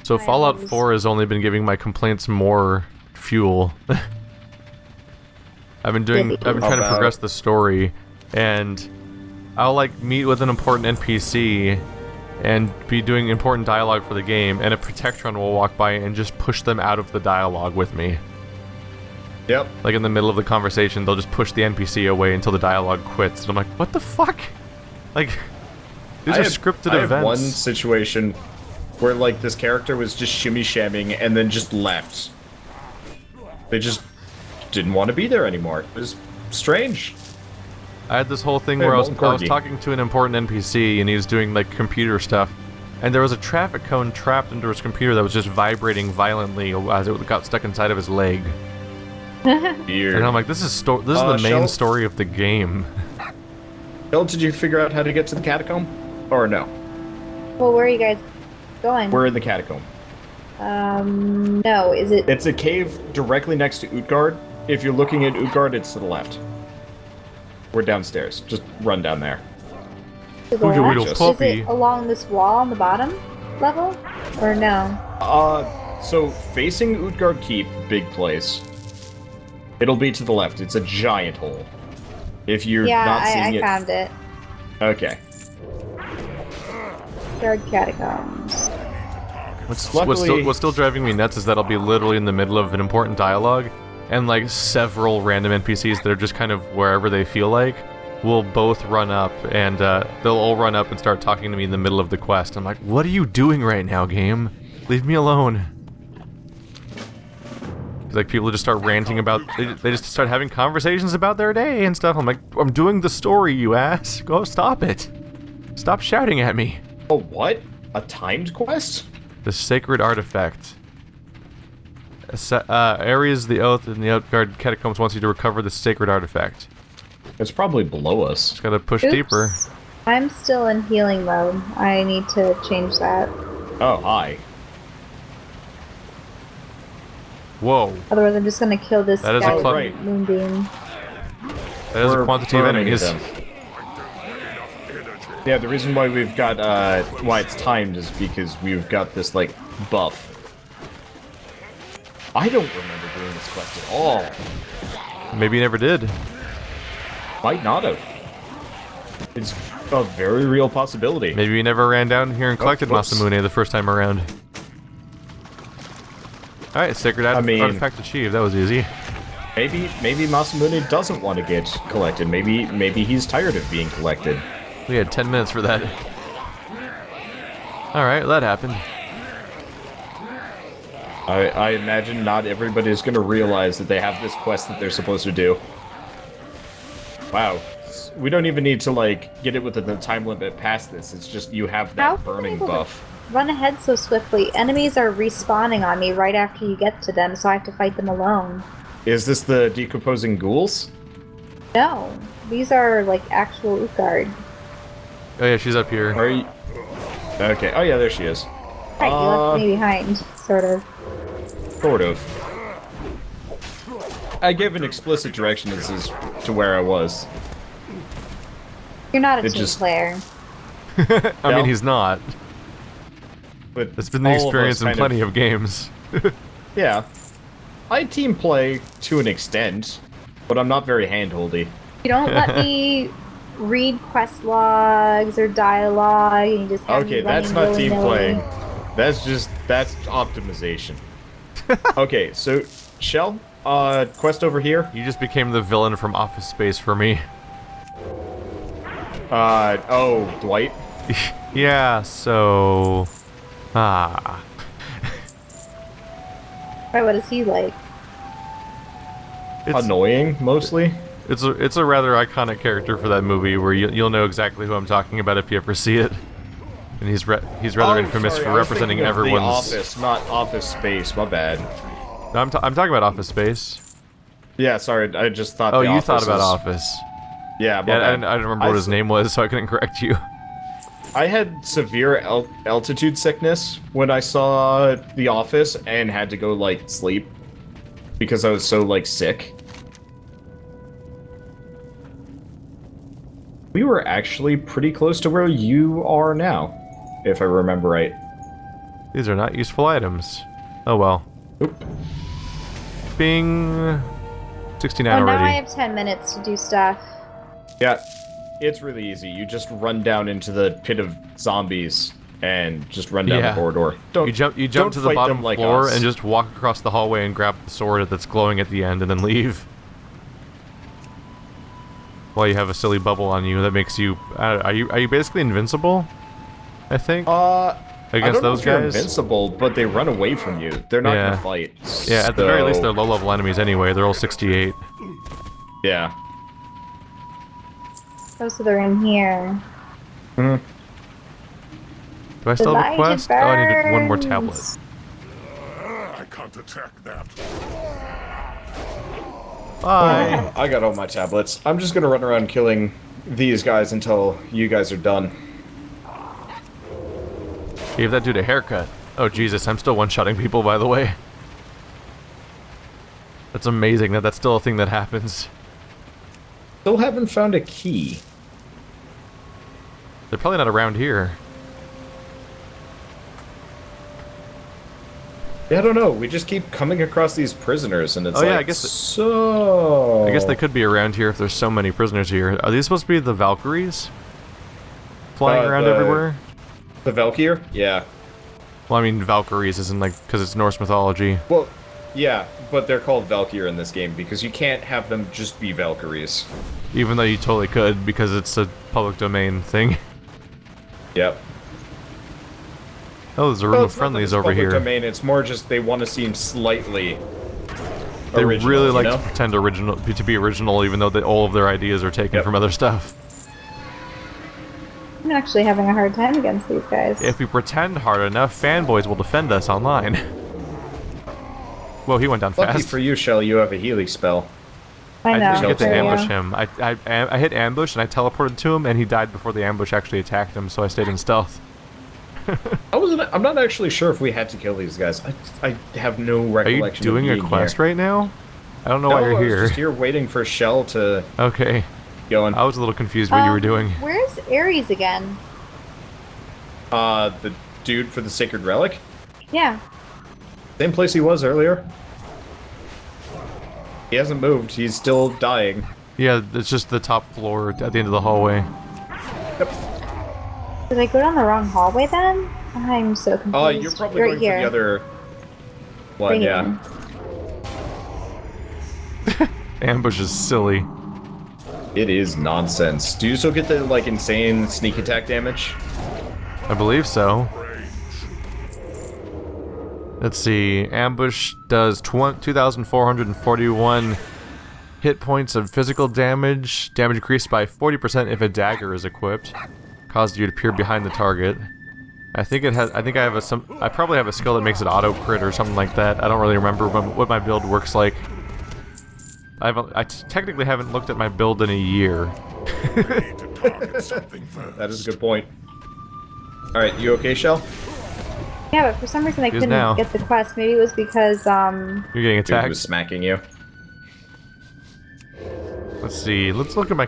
So Fallout 4 has only been giving my complaints more fuel. I've been trying to progress the story, and I'll like meet with an important NPC and be doing important dialogue for the game, and a Protectron will walk by and just push them out of the dialogue with me. Yep. Like in the middle of the conversation, they'll just push the NPC away until the dialogue quits. And I'm like, what the fuck? Like, these are scripted events. I have one situation where like this character was just shimmy-shamming and then just left. They just didn't want to be there anymore. It was strange. I had this whole thing where I was talking to an important NPC and he was doing like computer stuff, and there was a traffic cone trapped into his computer that was just vibrating violently as it got stuck inside of his leg. Weird. And I'm like, this is the main story of the game. Bill, did you figure out how to get to the catacomb? Or no? Well, where are you guys going? We're in the catacomb. No, is it? It's a cave directly next to Utgard. If you're looking at Utgard, it's to the left. We're downstairs. Just run down there. To the left? Is it along this wall on the bottom level? Or no? So facing Utgard Keep, big place. It'll be to the left. It's a giant hole. If you're not seeing it... Yeah, I found it. Okay. Guard catacombs. What's still driving me nuts is that I'll be literally in the middle of an important dialogue, and like several random NPCs that are just kind of wherever they feel like will both run up, and they'll all run up and start talking to me in the middle of the quest. I'm like, what are you doing right now, game? Leave me alone. Like, people just start ranting about, they just start having conversations about their day and stuff. I'm like, I'm doing the story, you ass. Go, stop it. Stop shouting at me. Oh, what? A timed quest? The Sacred Artifact. Areas the Oath and the Outguard Catacombs wants you to recover the Sacred Artifact. It's probably below us. Just gotta push deeper. I'm still in healing mode. I need to change that. Oh, hi. Whoa. Otherwise, I'm just gonna kill this guy with Moonbeam. That is a quantity of enemies. Yeah, the reason why we've got, why it's timed is because we've got this, like, buff. I don't remember doing this quest at all. Maybe you never did. Might not have. It's a very real possibility. Maybe you never ran down here and collected Masamune the first time around. Alright, Sacred Artifact achieved. That was easy. Maybe Masamune doesn't want to get collected. Maybe he's tired of being collected. We had 10 minutes for that. Alright, that happened. I imagine not everybody's going to realize that they have this quest that they're supposed to do. Wow. We don't even need to, like, get it within the time limit past this. It's just you have that burning buff. Run ahead so swiftly. Enemies are respawning on me right after you get to them, so I have to fight them alone. Is this the decomposing ghouls? No. These are, like, actual Utgard. Oh yeah, she's up here. Are you... Okay. Oh yeah, there she is. Right, you left me behind, sort of. Sort of. I gave an explicit direction as to where I was. You're not a team player. I mean, he's not. But that's been the experience in plenty of games. Yeah. I team play to an extent, but I'm not very handholdy. You don't let me read quest logs or dialogue, and you just have okay, that's not team playing. That's optimization. Okay, so, Shell, quest over here. You just became the villain from Office Space for me. Oh, Dwight? Yeah, so... Ah. Right, what is he like? It's annoying, mostly. It's a rather iconic character for that movie, where you'll know exactly who I'm talking about if you ever see it. And he's rather infamous for representing everyone's... The Office, not Office Space. My bad. No, I'm talking about Office Space. Yeah, sorry, I just thought. Oh, you thought about Office. Yeah, I don't remember what his name was, so I couldn't correct you. I had severe altitude sickness when I saw The Office and had to go, like, sleep because I was so, like, sick. We were actually pretty close to where you are now, if I remember right. These are not useful items. Oh well. Oop. Bing. 69 Oh, already. now I have 10 minutes to do stuff. Yeah, it's really easy. You just run down into the pit of zombies and just run down the corridor. You jump to the bottom floor and just walk across the hallway and grab the sword that's glowing at the end and then leave. While you have a silly bubble on you that makes you... are you basically invincible? I think? Against those guys? Invincible, but they run away from you. They're not gonna fight. Yeah, at the very least they're low-level enemies anyway. They're all 68. Yeah. Oh, so they're in here. Hmm. Do I still have a quest? Oh, I need one more tablet. I can't attack that. Bye. I got all my tablets. I'm just gonna run around killing these guys until you guys are done. Gave that dude a haircut. Oh Jesus, I'm still one-shotting people, by the way. That's amazing that that's still a thing that happens. Still haven't found a key. They're probably not around here. Yeah, I don't know. We just keep coming across these prisoners, and it's I guess so... I guess they could be around here if there's so many prisoners here. Are these supposed to be the Valkyries? Flying around everywhere? The Valkyrie? Yeah. Well, I mean Valkyries isn't like, because it's Norse mythology. Well, yeah, but they're called Valkyrie in this game because you can't have them just be Valkyries. Even though you totally could, because it's a public domain thing. Yep. Oh, there's a room of friendlies over here. Domain, it's more just they want to seem slightly They original, really like you know? to pretend to be original, even though all of their ideas are taken from other stuff. I'm actually having a hard time against these guys. If we pretend hard enough, fanboys will defend us online. Whoa, he went down Lucky fast. for you, Shell, you have a healing spell. I know. I didn't get to there you ambush go. him. I hit ambush and I teleported to him, and he died before the ambush actually attacked him, so I stayed in stealth. I'm not actually sure if we had to kill these guys. I have no Are you recollection. doing a quest right now? I don't know why you're I was here. just here waiting for Shell to Okay. go on. I was a little confused what you were doing. Where's Ares again? The dude for the Sacred Relic? Yeah. Same place he was earlier. He hasn't moved. He's still dying. Yeah, it's just the top floor at the end of the hallway. Yep. Did I go down the wrong hallway then? I'm so confused. You're probably right going here. for the other one, Bring it yeah. in. Ambush is silly. It is nonsense. Do you still get the, like, insane sneak attack damage? I believe so. Let's see. Ambush does 2,441 hit points of physical damage. Damage increased by 40% if a dagger is equipped. Caused you to appear behind the target. I think it has. I think I have I probably have a skill that makes it auto crit or something like that. I don't really remember what my build works like. I technically haven't looked at my build in a year. That is a good point. Alright, you okay, Shell? Yeah, but for some reason I couldn't get the quest. Maybe it was because, You're getting Dude attacked. was smacking you. Let's see. Let's look at my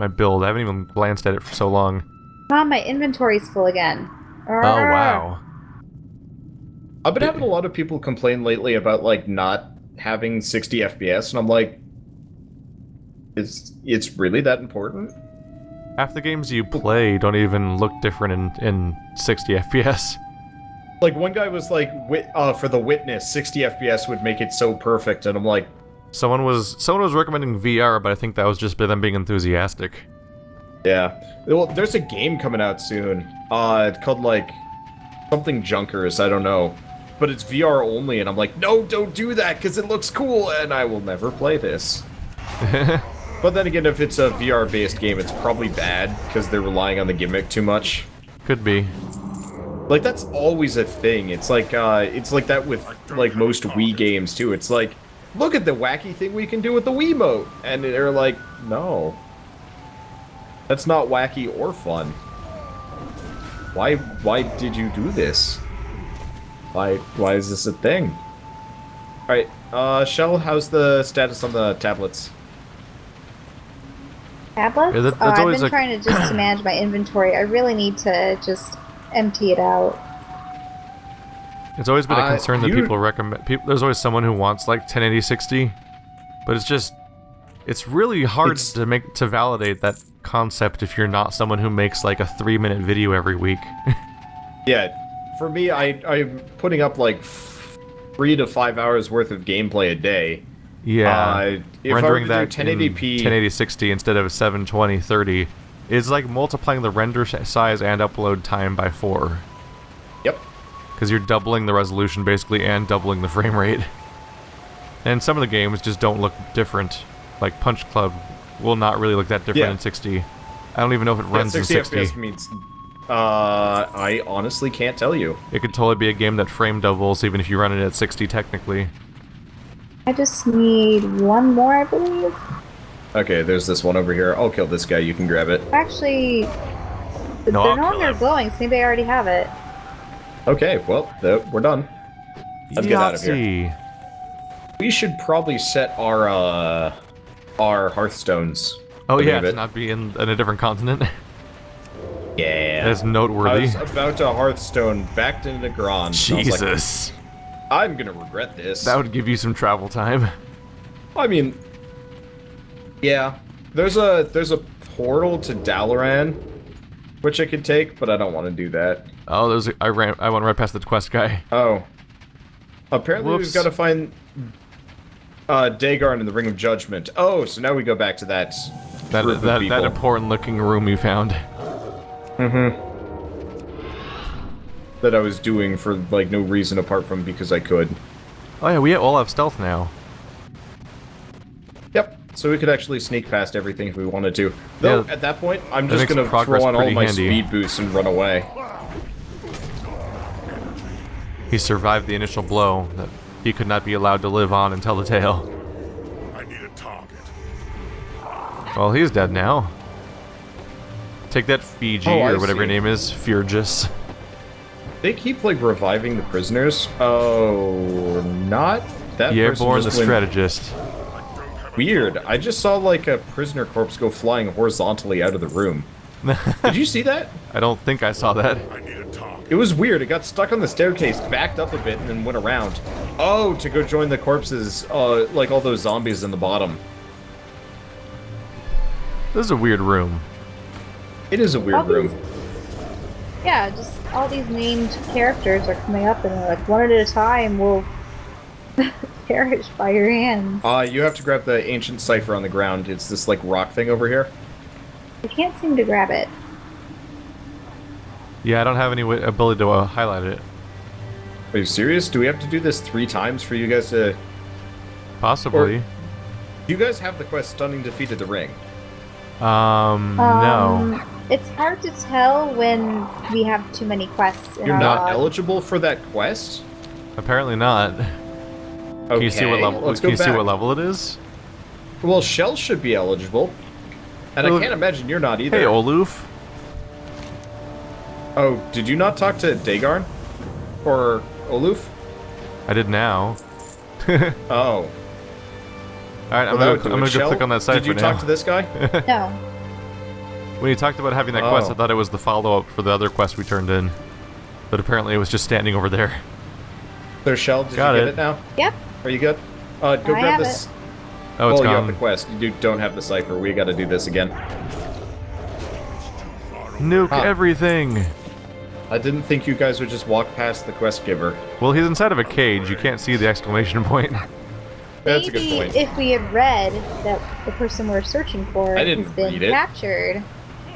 build. I haven't even glanced at it for so long. my inventory's full again. Oh wow. I've been having a lot of people complain lately about, like, not having 60 FPS, and I'm like, it's really that important? Half the games you play don't even look different in 60 FPS. Like, one guy was like, for The Witness, 60 FPS would make it so perfect, and I'm like... Someone was recommending VR, but I think that was just them being enthusiastic. Yeah. Well, there's a game coming out soon. It's called, like, something Junkers, I don't know. But it's VR only, and I'm like, no, don't do that, because it looks cool, and I will never play this. But then again, if it's a VR-based game, it's probably bad, because they're relying on the gimmick too much. Could be. Like, that's always a thing. It's like that with, like, most Wii games, too. It's like, look at the wacky thing we can do with the Wiimote! And they're like, no. That's not wacky or fun. Why did you do this? Why is this a thing? Alright, Shell, how's the status on the tablets? Tablets? Yeah, that's I've always been trying to manage my inventory. I really need to just empty it out. It's always been a concern that people recommend. There's always someone who wants like 1080 60, but it's really hard to validate that concept if you're not someone who makes like a 3-minute video every week. Yeah, for me, I'm putting up like 3 to 5 hours worth of gameplay a day. Yeah, if rendering I were that to do 1080p, 1080 60 instead of 720 30 is like multiplying the render size and upload time by 4. Yep. Because you're doubling the resolution basically and doubling the frame rate. And some of the games just don't look different. Like Punch Club will not really look that different in 60. I don't even know if it runs in 60. FPS means, I honestly can't tell you. It could totally be a game that frame doubles even if you run it at 60 technically. I just need one more, I believe. Okay, there's this one over here. I'll kill this guy. You can grab it. Actually, they're no longer glowing, so maybe I already have it. Okay, well, we're done. Let's get out of here. We should probably set our Hearthstones. Oh yeah, to not be in a different continent. Yeah. That's noteworthy. I was about to Hearthstone back to Negron. Jesus. I'm gonna regret this. That would give you some travel time. I mean, yeah. There's a portal to Dalaran, which I could take, but I don't want to do that. Oh, I went right past the quest guy. Oh. Apparently Whoops. we've got to find Dagon in the Ring of Judgment. Oh, so now we go back to that important looking room you found. Mm-hmm. That I was doing for like no reason apart from because I could. Oh yeah, we all have stealth now. Yep. So we could actually sneak past everything if we wanted to. Though at that point, I'm just gonna throw on all my speed boosts and run away. He survived the initial blow that he could not be allowed to live on and tell the tale. I need a target. Well, he's dead now. Take that Fiji or whatever your name is, Furgus. They keep like reviving the prisoners. Oh, not that. Yearborn the strategist. Weird. I just saw like a prisoner corpse go flying horizontally out of the room. Did you see that? I don't think I saw that. I need a target. It was weird. It got stuck on the staircase, backed up a bit, and then went around. Oh, to go join the corpses, like all those zombies in the bottom. This is a weird room. It is a weird room. Yeah, just all these named characters are coming up, and they're like, one at a time will perish by your hands. You have to grab the ancient cipher on the ground. It's this like rock thing over here. I can't seem to grab it. Yeah, I don't have any ability to highlight it. Are you serious? Do we have to do this 3 times for you guys to... Possibly. Do you guys have the quest Stunning Defeat of the Ring? No. It's hard to tell when we have too many quests in You're our not log. eligible for that quest? Apparently not. Okay, Can you see what level? let's Can go you see back. what level it is? Well, Shell should be eligible. And I can't imagine you're not either. Hey, Oluf. Oh, did you not talk to Dagarn? Or Oluf? I did now. Oh. Alright, I'm gonna go click on that cipher now. Did you talk to this guy? No. When you talked about having that quest, I thought it was the follow-up for the other quest we turned in. But apparently it was just standing over there. So, Shell, did you get it now? Yep. Are you good? Go grab this. Oh, it's You have gone. the quest. You don't have the cipher. We gotta do this again. Nuke everything! I didn't think you guys would just walk past the quest giver. Well, he's inside of a cage. You can't see the exclamation point. That's a good Maybe point. if we had read that the person we're searching for I didn't has been read it. captured.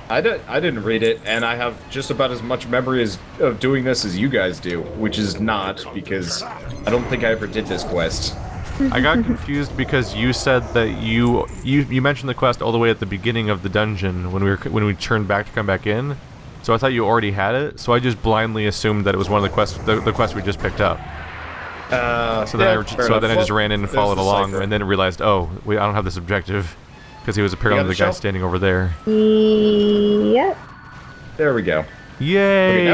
I didn't read it, and I have just about as much memory of doing this as you guys do, which is not, because I don't think I ever did this quest. I got confused because you said that you mentioned the quest all the way at the beginning of the dungeon when we turned back to come back in. So I thought you already had it. So I just blindly assumed that it was one of the quests the quest we just picked up. So then I just ran in and followed along, and then realized, oh, I don't have this objective because he was apparently the guy standing over there. Yep. There we go. Yay!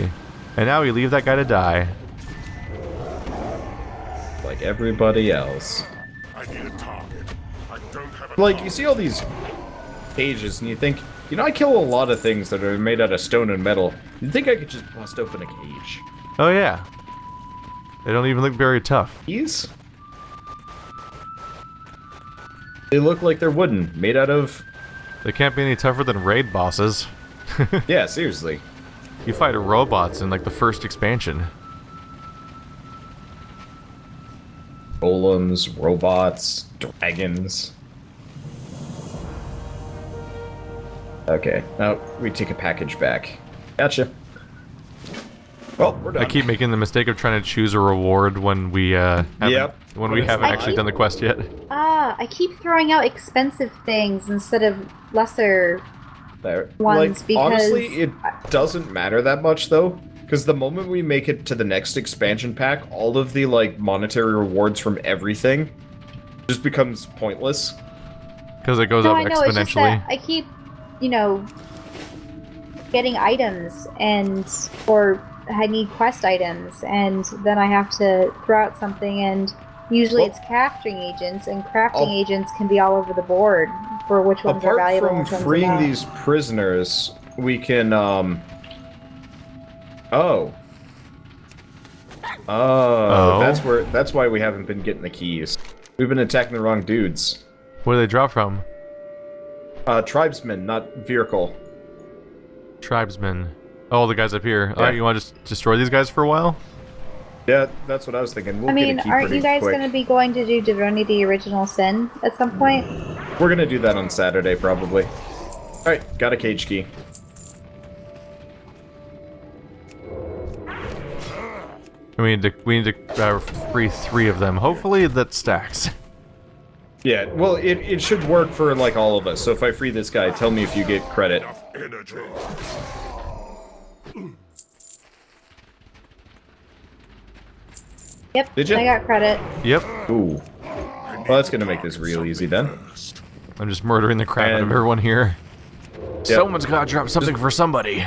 Okay, and now we leave that guy to die. Like everybody else. I need a target. I don't have a Like, target. you see all these cages, and you think, you know, I kill a lot of things that are made out of stone and metal. You'd think I could just bust open a cage. Oh yeah. They don't even look very tough. Keys? They look like they're wooden, made out of... They can't be any tougher than raid bosses. Yeah, seriously. You fight robots in like the first expansion. Golems, robots, dragons. Okay, now we take a package back. Gotcha. Well, we're done. I keep making the mistake of trying to choose a reward when we haven't actually done the quest yet. I keep throwing out expensive things instead of lesser ones like, because... honestly, it doesn't matter that much, though. Because the moment we make it to the next expansion pack, all of the, like, monetary rewards from everything just becomes pointless. Because it goes up It's exponentially. just that I keep, you know, getting items or I need quest items, and then I have to throw out something, and usually it's crafting agents, and crafting agents can be all over the board for which ones are valuable and which Apart ones from freeing are not. these prisoners, we can, that's why we haven't been getting the keys. We've been attacking the wrong dudes. Where do they drop from? Tribesmen, not vehicle. Tribesmen. Oh, the guys up here. Yeah. Alright, you want to just destroy these guys for a while? Yeah, that's what I was thinking. We'll I mean, get a key aren't pretty you guys quick. going to be going to do Divinity Original Sin at some point? We're gonna do that on Saturday, probably. Alright, got a cage key. We need to free 3 of them. Hopefully that stacks. Yeah, well, it should work for, like, all of us. So if I free this guy, tell me if you get credit. Enough energy. Yep, Did ya? I got credit. Yep. Ooh. Well, that's gonna make this real easy, then. I'm just murdering the crap out of And- everyone here. Yep. Someone's gotta drop something for somebody.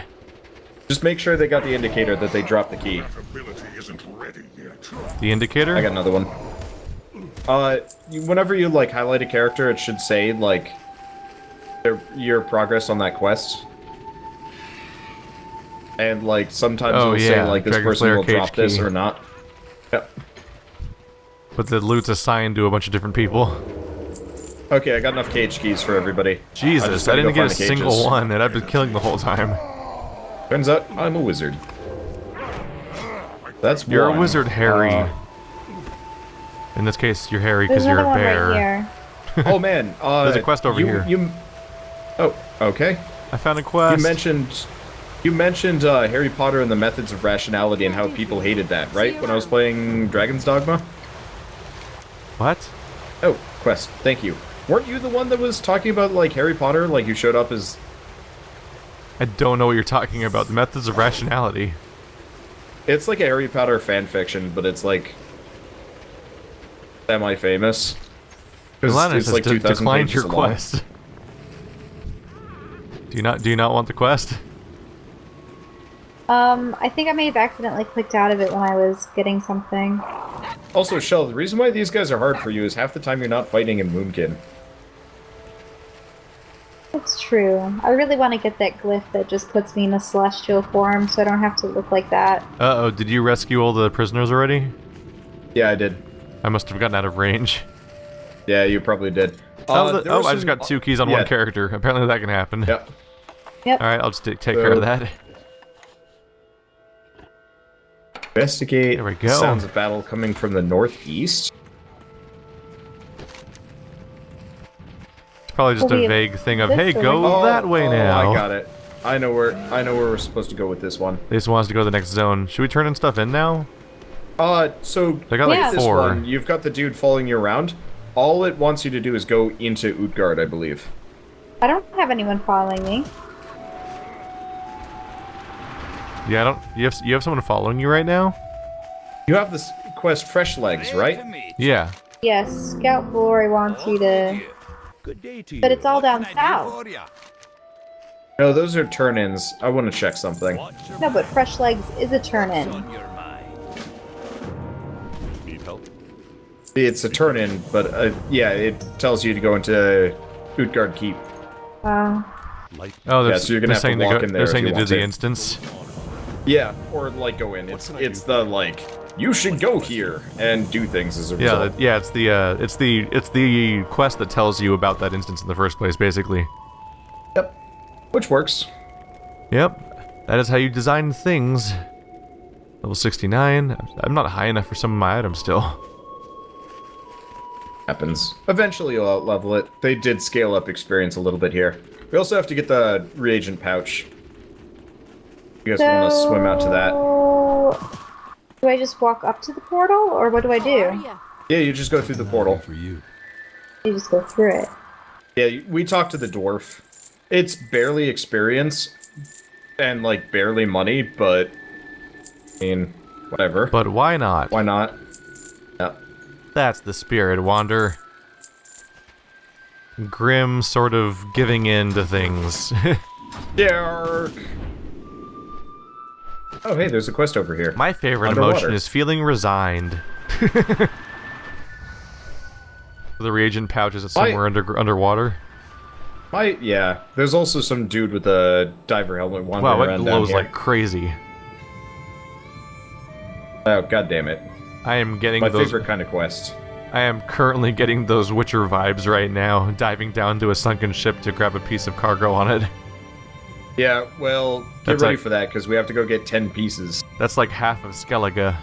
Just make sure they got the indicator that they dropped the key. That ability isn't ready yet. The indicator? I got another one. Whenever you, like, highlight a character, it should say, like, your progress on that quest. And, like, sometimes it'll say, like, this Dragon person Slayer will drop cage this key. or not. Yep. But the loot's assigned to a bunch of different people. Okay, I got enough cage keys for everybody. Jesus, just I gotta didn't go get a find the single cages. one, and I've been killing the whole time. Turns out, I'm a wizard. That's You're one. a wizard, Harry. In this case, you're Harry because There's you're a another one bear. right here. Oh, man. There's a quest over here. Oh, okay. I found a quest. You mentioned Harry Potter and the Methods of Rationality and how people hated that, right? When I was playing Dragon's Dogma? What? Oh, quest. Thank you. Weren't you the one that was talking about, like, Harry Potter? Like, you showed up as... I don't know what you're talking about. The methods of rationality. It's like a Harry Potter fanfiction, but it's, like... semi-famous. Milana It's has like 2,000 declined pages your long. quest. Do you not want the quest? I think I may have accidentally clicked out of it when I was getting something. Also, Shell, the reason why these guys are hard for you is half the time you're not fighting in Moonkin. It's true. I really want to get that glyph that just puts me in a celestial form so I don't have to look like that. Uh-oh, did you rescue all the prisoners already? Yeah, I did. I must have gotten out of range. Yeah, you probably did. I there were just some- got 2 keys on yeah. one character. Apparently that can happen. Yep. Yep. Alright, I'll just take care of that. Investigate. There we go. Sounds of battle coming from the northeast. It's probably just Well, a we- vague thing of, this hey, way. go that way now. I got it. I know where we're supposed to go with this one. They just want us to go to the next zone. Should we turn in stuff in now? So I got Yeah. like this 4. one, you've got the dude following you around. All it wants you to do is go into Utgard, I believe. I don't have anyone following me. Yeah, I don't. You have someone following you right now? You have this quest Fresh Legs, right? Yeah. Yes, Scout Glory wants you to... Good day to you. But it's all down What can I do south. for ya? No, those are turn-ins. I want to check something. What's your No, but Fresh Legs is a turn-in. on your mind? Need help? It's a turn-in, but yeah, it tells you to go into Utgard Keep. Oh, they're, Yeah, so you're gonna they're have to saying to walk go, in there they're if saying you to do want the to. instance. Yeah, or like go in. It's the like you should go here and do things as a result. Yeah, it's the quest that tells you about that instance in the first place, basically. Yep. Which works. Yep. That is how you design things. Level 69. I'm not high enough for some of my items still. Happens. Eventually you'll out-level it. They did scale up experience a little bit here. We also have to get the reagent pouch. You guys want to swim out to that? Do I just walk up to the portal, or what do I do? Yeah, you just go through the portal. You just go through it. Yeah, we talked to the dwarf. It's barely experience, and like barely money, but I mean, whatever. But why not? Why not? Yeah. That's the spirit, Wander. Grim sort of giving in to things. Dark. Oh, hey, there's a quest over here. My favorite Underwater. emotion is feeling resigned. The reagent pouch is somewhere underwater. Yeah. There's also some dude with a diver helmet wandering Wow, it around down glows here. like crazy. Oh, god damn it. I am getting My those. favorite kind of quest. I am currently getting those Witcher vibes right now, diving down to a sunken ship to grab a piece of cargo on it. Yeah, well, get That's ready like- for that, because we have to go get 10 pieces. That's like half of Skellige.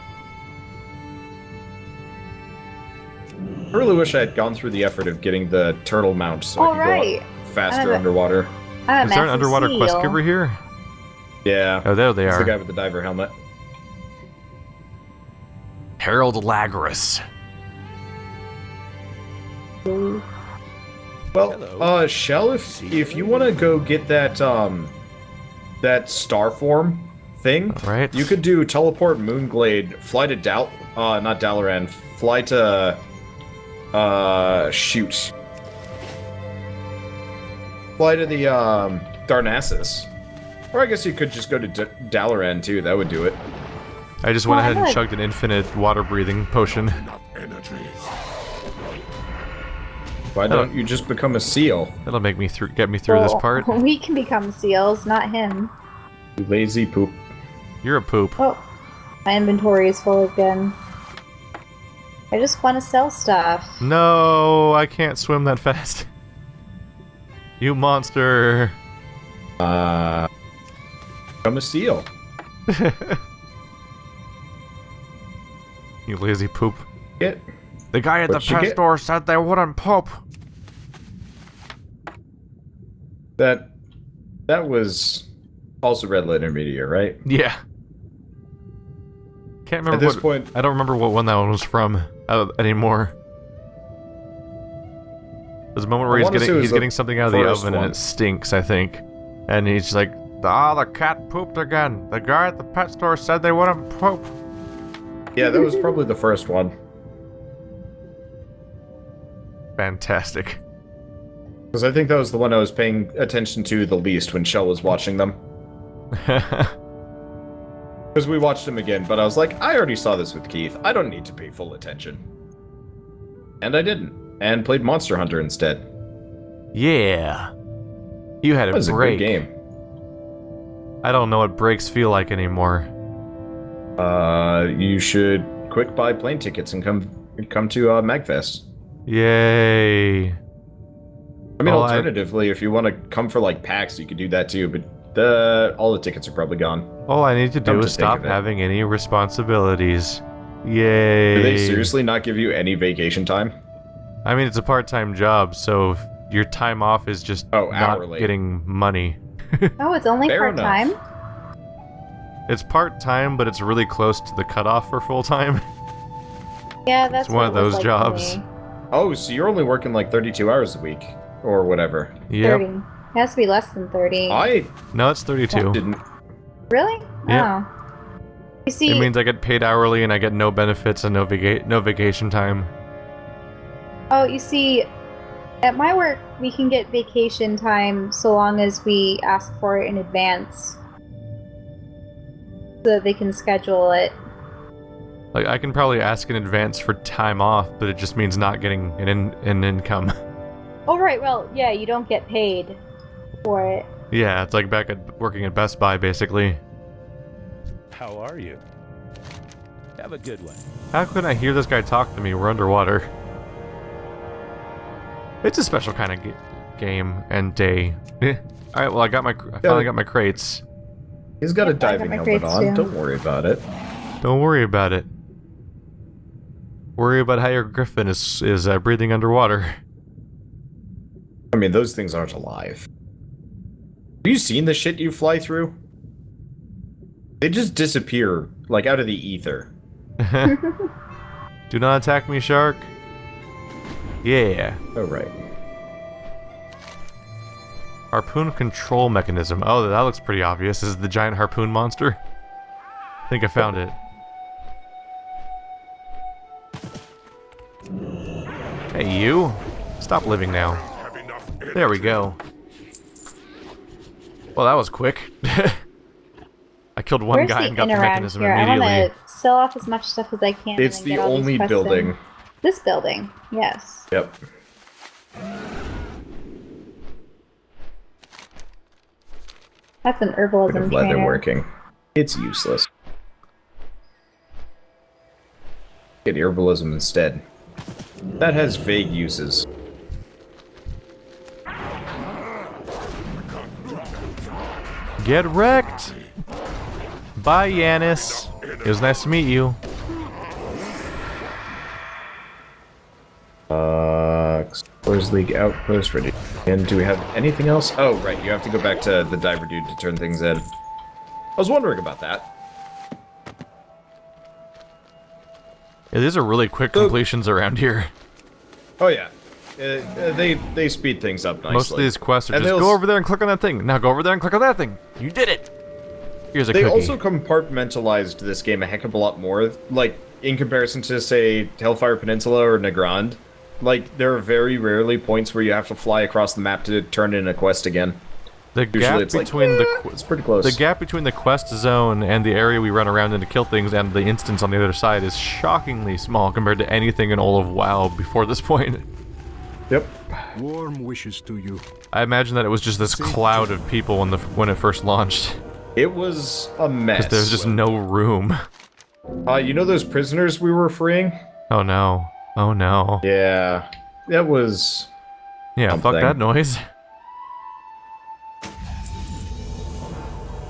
I really wish I had gone through the effort of getting the turtle mount so I could Alright. go up faster I'm a- underwater. I'm a Is there an massive underwater quest seal. giver here? Yeah. Oh, there they It's are. the guy with the diver helmet. Harold Lagris. Well, Shell, if you want to go get that, that star form thing, Right. you could do teleport Moonglade, fly to not Dalaran, fly to, shoot. Fly to the, Darnassus. Or I guess you could just go to Dalaran, too, that would do it. I just went Well, I ahead and like- chugged an infinite water breathing potion. Enough energy. Why don't you just become a seal? That'll make me get me through this Well, part. We can become seals, not him. You lazy poop. You're a poop. Oh, my inventory is full again. I just want to sell stuff. No, I can't swim that fast. You monster. Become a seal. You lazy poop. Get. The guy at the What you pet get? store said they wouldn't poop. That was also Red Light Intermediate, right? Yeah. Can't remember At this what, point- I don't remember what one that one was from anymore. There's a moment where I wanna say it was he's the getting something out of the first oven one. and it stinks, I think. And he's just like, the cat pooped again. The guy at the pet store said they wouldn't poop. Yeah, that was probably the first one. Fantastic. Because I think that was the one I was paying attention to the least when Shell was watching them. Because we watched them again, but I was like, I already saw this with Keith. I don't need to pay full attention. And I didn't. And played Monster Hunter instead. Yeah. You had That a was break. a good game. I don't know what breaks feel like anymore. You should quick buy plane tickets and come to Magfest. Yay. I mean, Well, alternatively, if you want to come for like PAX, you could do that too. But all the tickets are probably gone. All I need to Come do to is think stop of it. having any responsibilities. Yay. Do they seriously not give you any vacation time? I mean, it's a part-time job, so your time off is just Oh, not hourly. getting money. Oh, it's only Fair part-time? It's part-time, but it's really close to the cutoff for full-time. Yeah, that's one of what it was those like for jobs. me. Oh, so you're only working like 32 hours a week or whatever. Yep. 30. It has to be less than 30. I No, it's 32. didn't. Really? Yeah. Oh. You see, It means I get paid hourly and I get no benefits and no vacation time. you see, at my work, we can get vacation time so long as we ask for it in advance. So that they can schedule it. Like, I can probably ask in advance for time off, but it just means not getting an income. Oh, right, well, yeah, you don't get paid for it. Yeah, it's like back at working at Best Buy, basically. How are you? Have a good one. How can I hear this guy talk to me? We're underwater. It's a special kind of game and day. Alright, well I finally got my crates. He's got a Yep, I got diving my helmet crates on. too. Don't worry about it. Don't worry about it. Worry about how your griffin is breathing underwater. I mean, those things aren't alive. Have you seen the shit you fly through? They just disappear, like out of the ether. Do not attack me, shark. Yeah. Oh, right. Harpoon control mechanism. Oh, that looks pretty obvious. This is the giant harpoon monster. I think I found it. Hey, you. Stop living now. There we go. Well, that was quick. I killed one Where's guy the and got the inn around mechanism here? I immediately. want to sell off as much stuff as I can. It's and the then get all these only quests in. building. This building, yes. Yep. That's an Could herbalism have leather trainer. working. It's useless. Get herbalism instead. That has vague uses. Get wrecked! Bye, Yanis. It was nice to meet you. Explorers League Outpost ready. And do we have anything else? Oh, right, you have to go back to the diver dude to turn things in. I was wondering about that. Yeah, these are really quick completions around here. Oh yeah, they speed things up nicely. Most of these quests are And just they'll go over there and click on that thing. Now go over there and click on that thing. You did it! Here's a They cookie. also compartmentalized this game a heck of a lot more, like, in comparison to, say, Hellfire Peninsula or Nagrand. Like, there are very rarely points where you have to fly across the map to turn in a quest again. The Usually gap it's like, between it's pretty close. the gap between the quest zone and the area we run around in to kill things and the instance on the other side is shockingly small compared to anything in all of WoW before this point. Yep. Warm wishes to you. I imagine that it was just this cloud of people when it first launched. It was a mess. Because there's just no room. You know those prisoners we were freeing? Oh no. Oh no. Yeah. That was... Yeah, fuck something. that noise.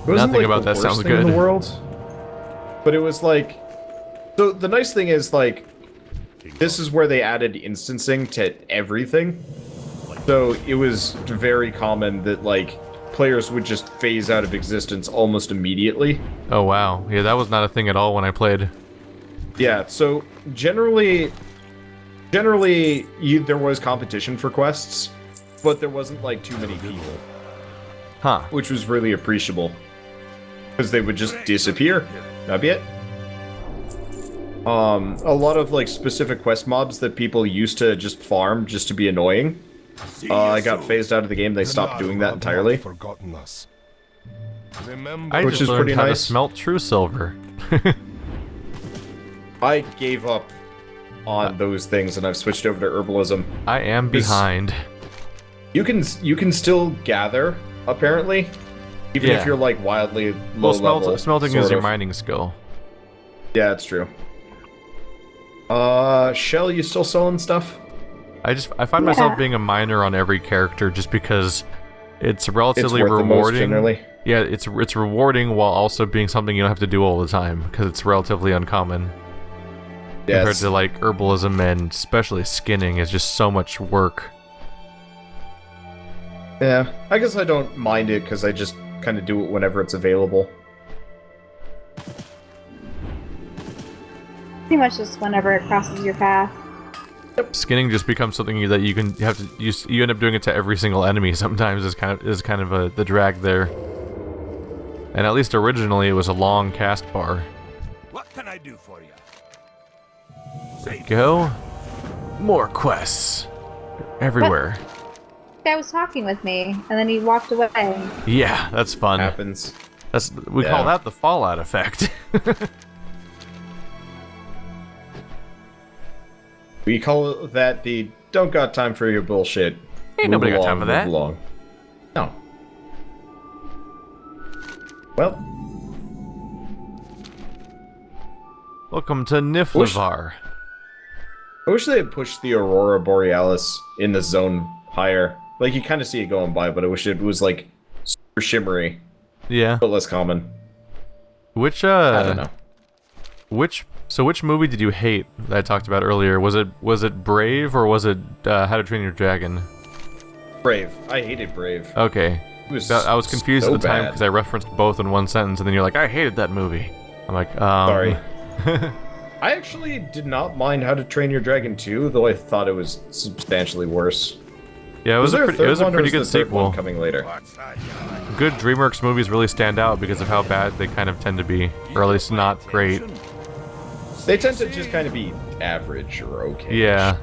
It wasn't, Nothing like, about the that worst sounds thing in good. the world, but it was like... So the nice thing is, like, this is where they added instancing to everything. So it was very common that, like, players would just phase out of existence almost immediately. Oh wow. Yeah, that was not a thing at all when I played. Yeah, so generally there was competition for quests, but there wasn't, like, too many people, Huh. which was really appreciable. Because they would just disappear. That'd be it. A lot of, like, specific quest mobs that people used to just farm just to be annoying. I got phased out of the game. They stopped doing that entirely. Forgotten us. Remember, I Which just is learned pretty how to nice. smelt true silver. I gave up on those things and I've switched over to herbalism. I am This- behind. You can still gather, apparently, even Yeah. if you're, like, wildly low Well, level. smelting sort is your of. mining skill. Yeah, it's true. Shell, you still selling stuff? I find myself Yeah. being a miner on every character just because it's relatively It's worth the most, rewarding. generally. Yeah, it's rewarding while also being something you don't have to do all the time because it's relatively uncommon compared Yes. to like herbalism and especially skinning is just so much work. Yeah, I guess I don't mind it because I just kind of do it whenever it's available. Pretty much just whenever it crosses your path. Skinning just becomes something that you have to you end up doing it to every single enemy sometimes is kind of the drag there. And at least originally it was a long cast bar. What can I do for you? Go. More quests. Everywhere. Guy was talking with me, and then he walked away. Yeah, that's fun. Happens. We call Yeah. that the Fallout effect. We call that the don't got time for your bullshit. Ain't Move nobody got along, time for that. Move along. No. Well. Welcome to Niflhevar. I wish they had pushed the Aurora Borealis in the zone higher. Like, you kind of see it going by, but I wish it was, like, super shimmery. Yeah. But less common. Which, I don't know. Which movie did you hate that I talked about earlier? Was it Brave, or was it, How to Train Your Dragon? Brave. I hated Brave. Okay. I was confused so at the time bad. because I referenced both in one sentence, and then you're like, I hated that movie. I'm like, Sorry. I actually did not mind How to Train Your Dragon 2, though I thought it was substantially worse. Yeah, it was a pretty good sequel. Coming later. Good DreamWorks movies really stand out because of how bad they kind of tend to be, or at least not great. They tend to just kind of be average or okay. Yeah.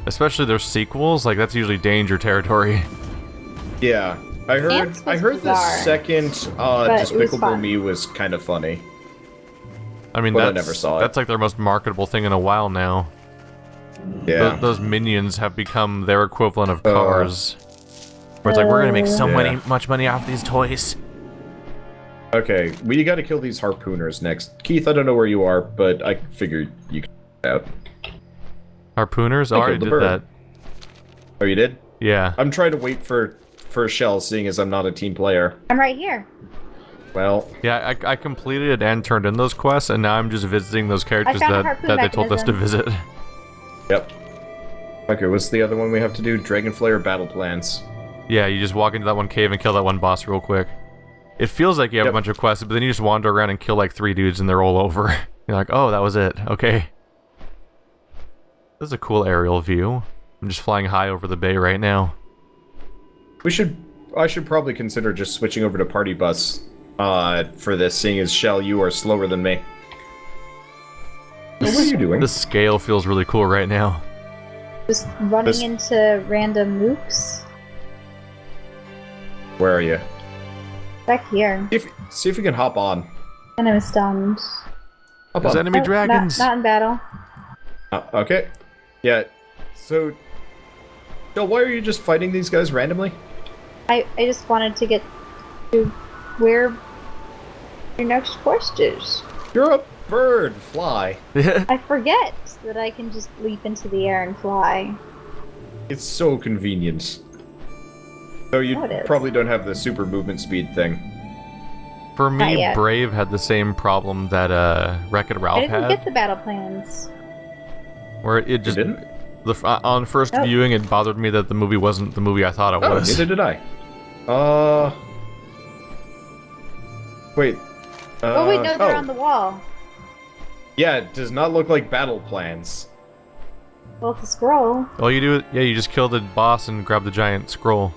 Especially their sequels, like that's usually danger territory. Yeah. I heard the bizarre, second Despicable fun. Me was kind of funny. I mean, But I never saw it. that's like their most marketable thing in a while now. Yeah. Those minions have become their equivalent of cars. Where it's like, we're gonna make so much money off these toys. Okay, we gotta kill these harpooners next. Keith, I don't know where you are, but I figured you could out. Harpooners? I already killed the did bird. that. Oh, you did? Yeah. I'm trying to wait for a shell, seeing as I'm not a team player. I'm right here. Well, Yeah, I completed it and turned in those quests, and now I'm just visiting those characters found a that harpoon they told us to visit. yep. Okay, what's the other one we have to do? Dragonflayer battle plans. Yeah, you just walk into that one cave and kill that one boss real quick. It feels like you have a bunch of quests, but then you just wander around and kill like 3 dudes and they're all over. You're like, oh, that was it. Okay. This is a cool aerial view. I'm just flying high over the bay right now. I should probably consider just switching over to party bus for this, seeing as Shell, you are slower than me. What are you doing? The scale feels really cool right now. Just running into random mooks. Where are you? Back here. See if you can hop on. And I'm stunned. Hop There's on. enemy dragons. Not in battle. Okay. Yeah. So, Shell, why are you just fighting these guys randomly? I just wanted to get to where your next quest is. You're a bird. Fly. I forget that I can just leap into the air and fly. It's so convenient. So you Oh, it is. probably don't have the super movement speed thing. For Not me, yet. Brave had the same problem that Wreck-It I Ralph didn't had, get the battle plans. where it just didn't? on first Oh. viewing it bothered me that the movie wasn't the movie I thought it Oh, was. neither did I. Wait. Oh wait, no, they're on the wall. Yeah, it does not look like battle plans. Well, it's a scroll. All you do, you just kill the boss and grab the giant scroll.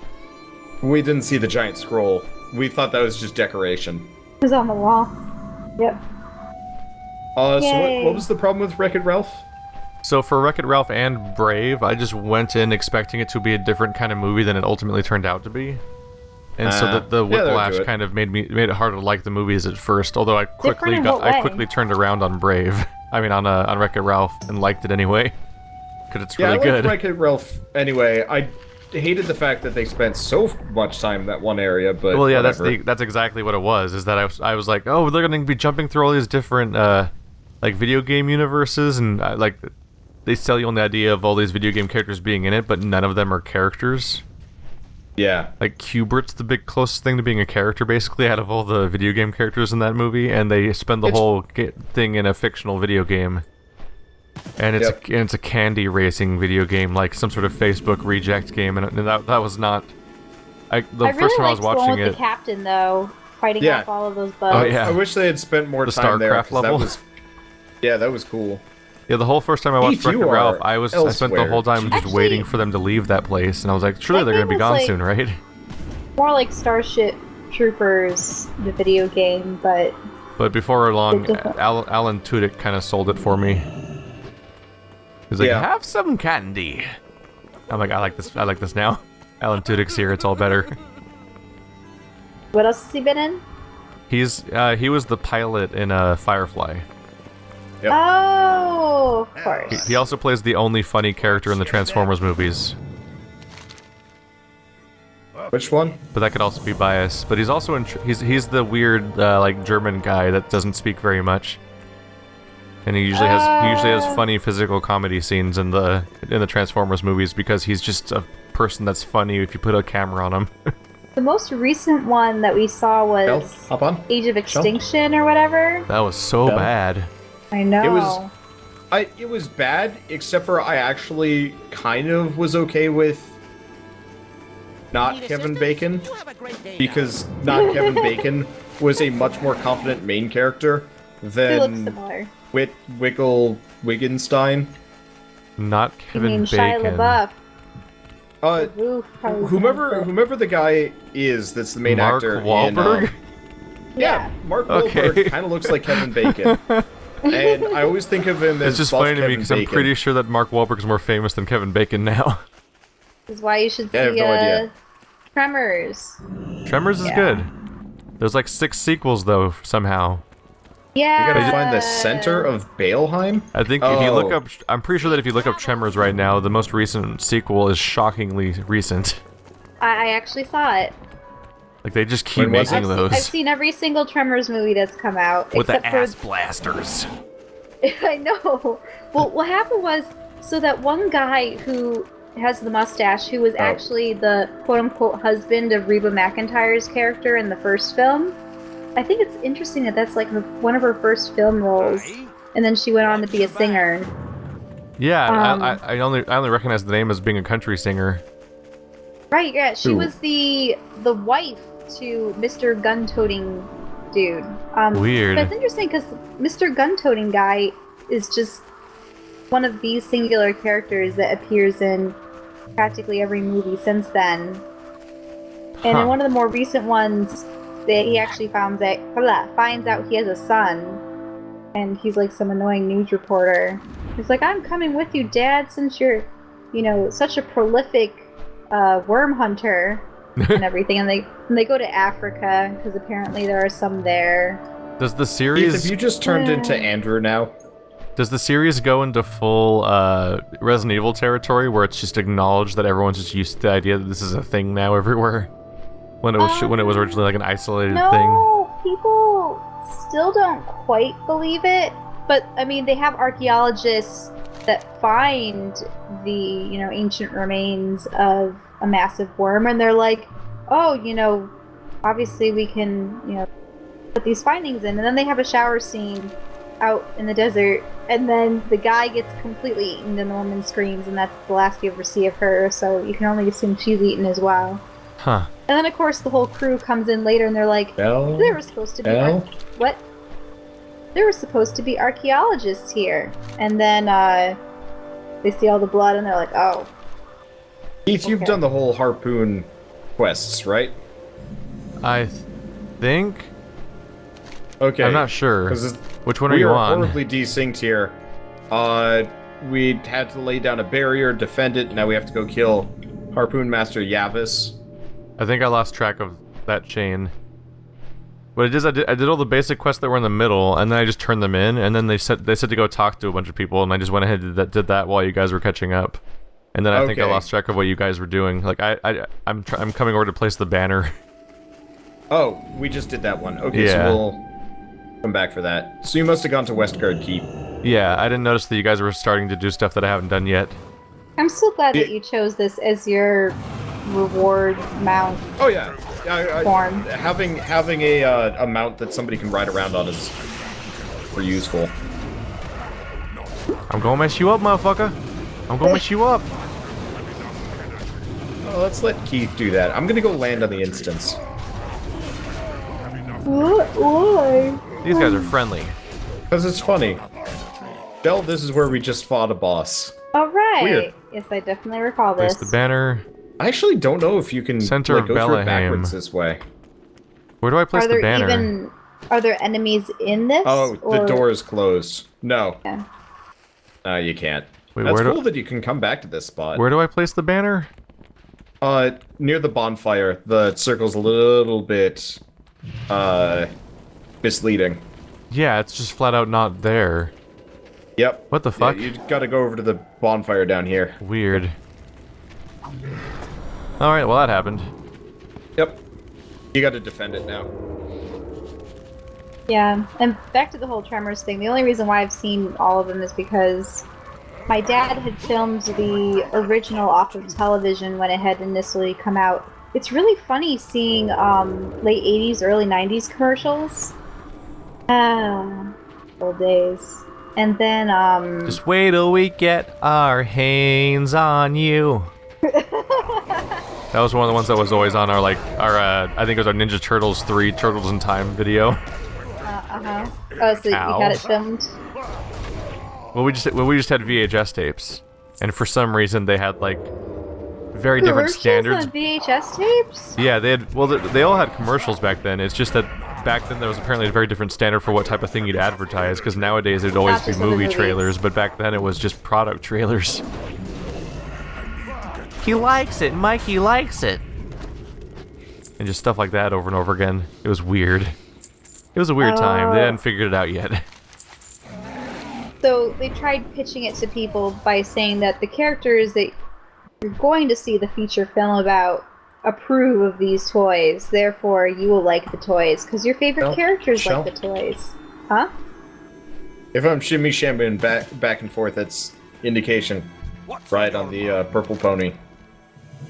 We didn't see the giant scroll. We thought that was just decoration. It's on the wall. Yep. So Yay. what was the problem with Wreck-It Ralph? So for Wreck-It Ralph and Brave, I just went in expecting it to be a different kind of movie than it ultimately turned out to be. And so that the yeah, that would whiplash do it. kind of made it harder to like the movies at first. Although I quickly in what way? turned around on Brave. I mean on Wreck-It Ralph and liked it anyway. Because it's Yeah, really I good. liked Wreck-It Ralph anyway. I hated the fact that they spent so much time in that one area, but Well, yeah, whatever. that's exactly what it was. Is that I was like, oh, they're gonna be jumping through all these different like video game universes, and like they sell you on the idea of all these video game characters being in it, but none of them are characters. Yeah. Like Kubert's the big closest thing to being a character, basically, out of all the video game characters in that movie, and they spend the whole thing in a fictional video game. And it's a candy racing video game, like some sort of Facebook reject game, and that was not. The first time I was watching with it, the captain though, fighting Yeah. off all of those bugs. Oh, yeah. I wish they had spent more The time there. StarCraft 'cause that level? was, yeah, that was cool. yeah, the whole first time I watched Keith, you Wreck-It Ralph, are I spent the whole time just Actually- waiting for them to leave that place, and I was like, surely That they're gonna game be was gone like- soon, right? More like Starship Troopers, the video game, but But before long, different. Alan Tudyk kind of sold it for me. He's like, Yeah. have some candy. I'm like, I like this now. Alan Tudyk's here, it's all better. what else has he been in? He was the pilot in Firefly. Yep. Oh, of course. He also plays the only funny character in the Transformers movies. Which one? But that could also be biased. But he's also he's the weird like German guy that doesn't speak very much. And he usually has funny physical comedy scenes in the Transformers movies because he's just a person that's funny if you put a camera on him. The most recent one that we saw was Bell, hop on. Age of Extinction or whatever. That was so bad. I know. It was bad, except for I actually kind of was okay with not Kevin Bacon, because not Kevin Bacon was a much more competent main character They look than similar. Wittgenstein. Not You Kevin mean Shia Bacon. LaBeouf? Whomever the guy is that's the main Mark actor Wahlberg? yeah, Mark Okay. Wahlberg kind of looks like Kevin Bacon. And I always think of him as It's just buff funny to me Kevin because I'm Bacon. pretty sure that Mark Wahlberg's more famous than Kevin Bacon now. This is why you should I have see no idea. Tremors. Tremors is good. There's like 6 sequels though somehow. Yeah. We gotta find the center of Baleheim? I think if you look up, I'm pretty sure that if you look up Tremors right now, the most recent sequel is shockingly recent. I actually saw it. Like they just keep When was making it? those I've seen every single Tremors movie that's come out. with the except ass for blasters. I know. Well, what happened was, so that one guy who has the mustache, who was actually the quote-unquote husband of Reba McEntire's character in the first film. I think it's interesting that that's like one of her first film roles, and then she went on to be a singer. Yeah, I only recognize the name as being a country singer. Right? Yeah, she Who? was the wife to Mr. Gun-toting dude. Weird. But it's interesting because Mr. Gun-toting guy is just one of these singular characters that appears in practically every movie since then. And in one of the more recent ones, that he actually finds out he has a son, and he's like some annoying news reporter. He's like, "I'm coming with you, Dad, since you're, such a prolific worm hunter and everything." And they go to Africa because apparently there are some there. Does the Keith, series have you just turned into Andrew now? Does the series go into full Resident Evil territory where it's just acknowledged that everyone's just used to the idea that this is a thing now everywhere? When it was originally like an isolated thing. No, people still don't quite believe it. But I mean, they have archaeologists that find the ancient remains of a massive worm, and they're like, "Oh, obviously we can put these findings in." And then they have a shower scene out in the desert, and then the guy gets completely eaten, and the woman screams, and that's the last you ever see of her. So you can only assume she's eaten as well. Huh. And then, of course, the whole crew comes in later, and they're like, Bell? "There were supposed to be what? There were supposed to be archaeologists here." And then they see all the blood, and they're like, "Oh." Keith, you've Okay. done the whole harpoon quests, right? I think. Okay. I'm not sure. 'Cause Which one are we you are on? horribly desynced here. We had to lay down a barrier, defend it, now we have to go kill Harpoon Master Yavis. I think I lost track of that chain. What it is, I did all the basic quests that were in the middle, and then I just turned them in, and then they said to go talk to a bunch of people, and I just went ahead and did that while you guys were catching up. And then I think I Okay. lost track of what you guys were doing. Like I'm coming over to place the banner. Oh, we just did that one. Okay, Yeah. so we'll come back for that. So you must have gone to Westguard Keep. Yeah, I didn't notice that you guys were starting to do stuff that I haven't done yet. I'm so glad that you chose this as your reward mount Oh yeah, form. having a mount that somebody can ride around on is pretty useful. I'm gonna mess you up, motherfucker. I'm gonna mess you up. Oh, let's let Keith do that. I'm gonna go land on the instance. What? Why? These guys are friendly. Because it's funny. Bell, this is where we just fought a boss. All right. Weird. Yes, I definitely recall Place this. the banner. I actually don't know if you can Center of go through it Bellaham. backwards this way. Where do I place Are the there banner? are there enemies in this? Oh, the or- door is closed. No. Yeah. You can't. Wait, That's where cool that you can come back to this spot. Where do I place the banner? Near the bonfire. The circle's a little bit, misleading. Yeah, it's just flat out not there. Yep. What the fuck? Yeah, you gotta go over to the bonfire down here. Weird. Alright, well that happened. Yep. You gotta defend it now. Yeah, and back to the whole Tremors thing. The only reason why I've seen all of them is because my dad had filmed the original off of television when it had initially come out. It's really funny seeing late 80s, early 90s commercials. Old days. And then, Just wait till we get our hands on you. That was one of the ones that was always on our, I think it was our Ninja Turtles 3 Turtles in Time video. Oh, so you had it filmed? Well, we just had VHS tapes, and for some reason they had like very different standards. On VHS tapes? Yeah, they had. Well, they all had commercials back then. It's just that back then there was apparently a very different standard for what type of thing you'd advertise. Because nowadays it'd always be movie trailers, but back then it was just product trailers. He likes it, Mikey likes it, and just stuff like that over and over again. It was weird. It was a weird time. They hadn't figured it out yet. So they tried pitching it to people by saying that the characters that you're going to see the feature film about approve of these toys, therefore you will like the toys, because your favorite characters like the toys. Huh? If I'm shimmy shamming back and forth, that's indication. Right on the purple pony.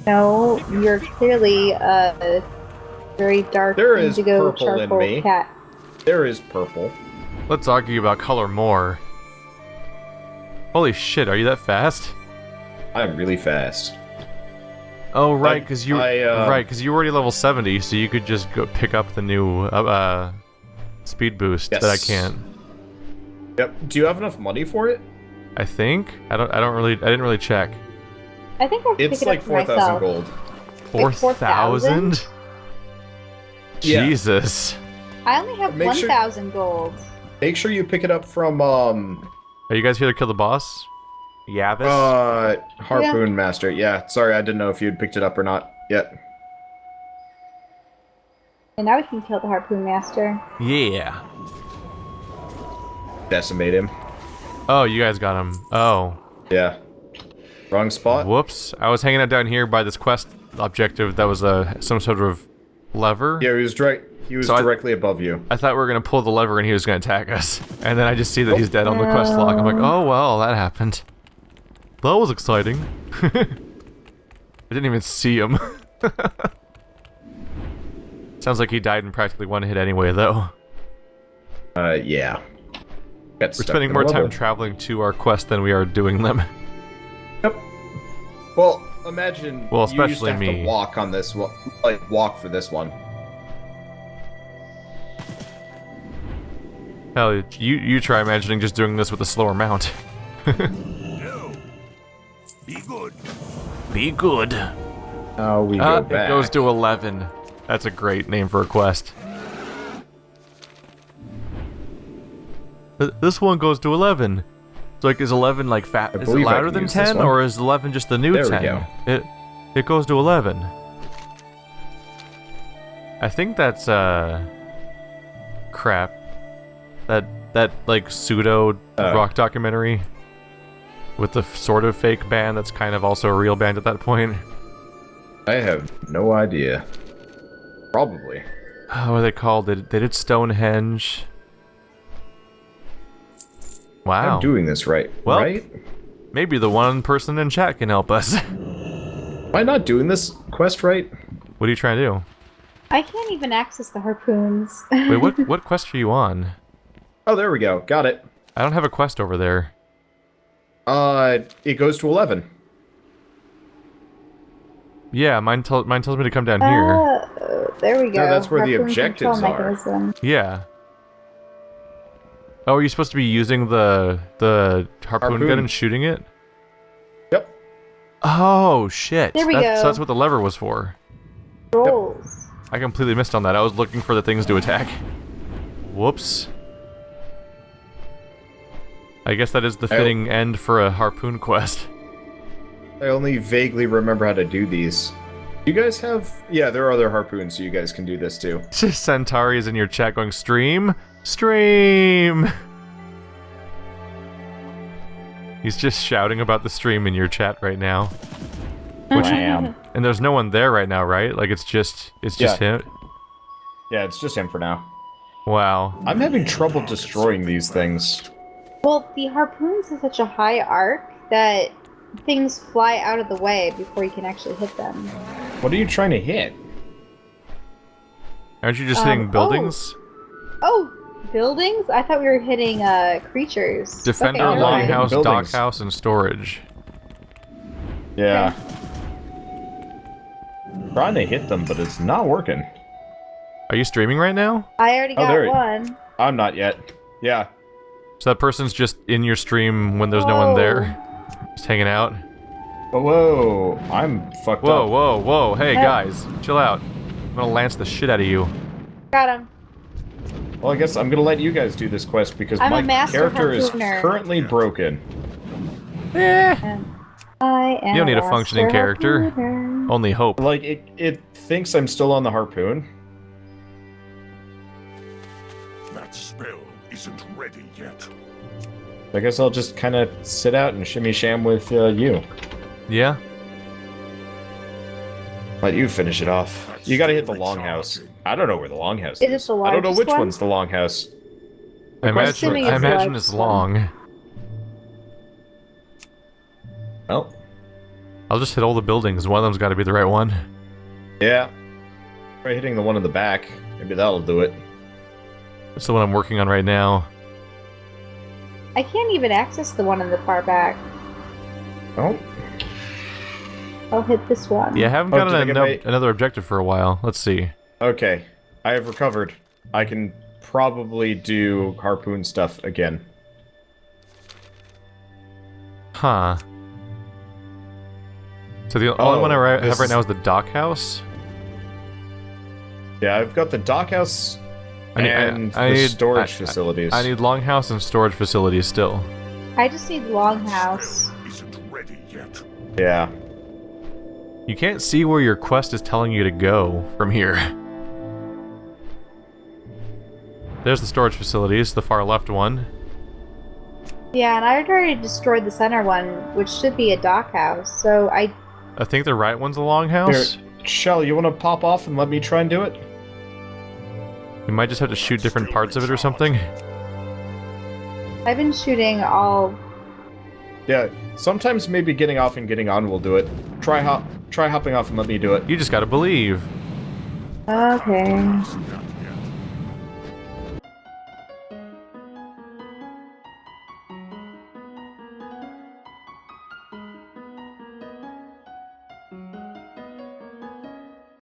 No, you're clearly a very dark indigo charcoal cat. There is purple. Let's argue about color more. Holy shit, are you that fast? I'm really fast. Oh right, because you were already level 70, so you could just go pick up the new speed boost that I can't. Yep. Do you have enough money for it? I think I didn't really check. I think I pick it's it like up for 4,000 gold. 4,000? Yeah. Jesus. I only have 1,000 gold. Make sure you pick it up from Are you guys here to kill the boss? Yavis? Harpoon Master. Yeah, sorry, I didn't know if you'd picked it up or not yet. And now we can kill the Harpoon Master. Yeah. Decimate him. Oh, you guys got him. Oh. Yeah. Wrong spot? Whoops. I was hanging out down here by this quest objective that was some sort of lever. Yeah, he was directly above you. I thought we were going to pull the lever and he was going to attack us. And then I just see that he's dead on the quest log. I'm like, oh well, that happened. That was exciting. I didn't even see him. Sounds like he died in practically one hit anyway, though. Yeah. We're spending more time traveling to our quest than we are doing them. Yep. Well, imagine especially you used to have me. to walk on this one, walk for this one. Hell, you try imagining just doing this with a slower mount. No. Be good. Be good. Oh, we go back. It goes to 11. That's a great name for a quest. This one goes to 11. It's like, is 11 like fat? Is it louder than 10, or is 11 just the new 10? There we go. It goes to 11. I think that's crap. That like pseudo rock documentary with the sort of fake band that's kind of also a real band at that point. I have no idea. Probably. What are they called? They did Stonehenge. Wow. I'm doing this right. Well, right? Maybe the one person in chat can help us. Am I not doing this quest right? What are you trying to do? I can't even access the harpoons. Wait, what quest are you on? Oh, there we go. Got it. I don't have a quest over there. It goes to 11. Yeah, mine tells me to come down here. There we go. No, that's where the Harpoon objectives control are. mechanism. Yeah. Oh, are you supposed to be using the harpoon gun and shooting it? Yep. Oh shit! There we go. So that's what the lever was for. Rolls. I completely missed on that. I was looking for the things to attack. Whoops. I guess that is the fitting end for a harpoon quest. I only vaguely remember how to do these. You guys have... Yeah, there are other harpoons, so you guys can do this too. Centauri is in your chat going, stream? Stream! He's just shouting about the stream in your chat right now. Which I am. And there's no one there right now, right? Like, it's just him? Yeah, it's just him for now. Wow. I'm having trouble destroying these things. Well, the harpoons have such a high arc that things fly out of the way before you can actually hit them. What are you trying to hit? Aren't you just hitting buildings? Oh, buildings? I thought we were hitting creatures. Defender, Okay, never mind. longhouse, Buildings. dockhouse, and storage. Yeah. Trying to hit them, but it's not working. Are you streaming right now? I already got there- one. I'm not yet. Yeah. So that person's just in your stream when there's no one there? Just hanging out? But whoa, I'm fucked Whoa, up. whoa, whoa. Hey, Yeah. guys. Chill out. I'm gonna lance the shit out of you. Got him. Well, I guess I'm gonna let you guys do this quest because I'm a my master character is harpooner. currently broken. And I am You don't need a functioning master character. harpooner. Only hope. Like, it thinks I'm still on the harpoon. That spell isn't ready yet. I guess I'll just kind of sit out and shimmy sham with you. Yeah? Let you finish it off. You gotta hit the longhouse. I don't know where the longhouse Is is. it the I don't know largest which one? one's the longhouse. I imagine, assuming I it's imagine like it's some- long. Well, I'll just hit all the buildings. One of them's gotta be the right one. yeah. Try hitting the one in the back. Maybe that'll do it. That's the one I'm working on right now. I can't even access the one in the far back. Oh, I'll hit this one. Yeah, I haven't Oh, gotten did I get my- another objective for a while. Let's see. okay. I have recovered. I can probably do harpoon stuff again. Huh. So the only one I this have right is- now is the dockhouse? Yeah, I've got the dockhouse and I the need- storage I- facilities. I need longhouse and storage facilities still. I just need longhouse. Isn't ready yet. Yeah. You can't see where your quest is telling you to go from here. There's the storage facilities, the far left one. Yeah, and I already destroyed the center one, which should be a dockhouse. So I I think the right one's the longhouse. Here, Shell, you want to pop off and let me try and do it? You might just have to shoot different parts of it or something. I've been shooting all. Yeah, sometimes maybe getting off and getting on will do it. Try hopping off and let me do it. You just gotta believe. Okay.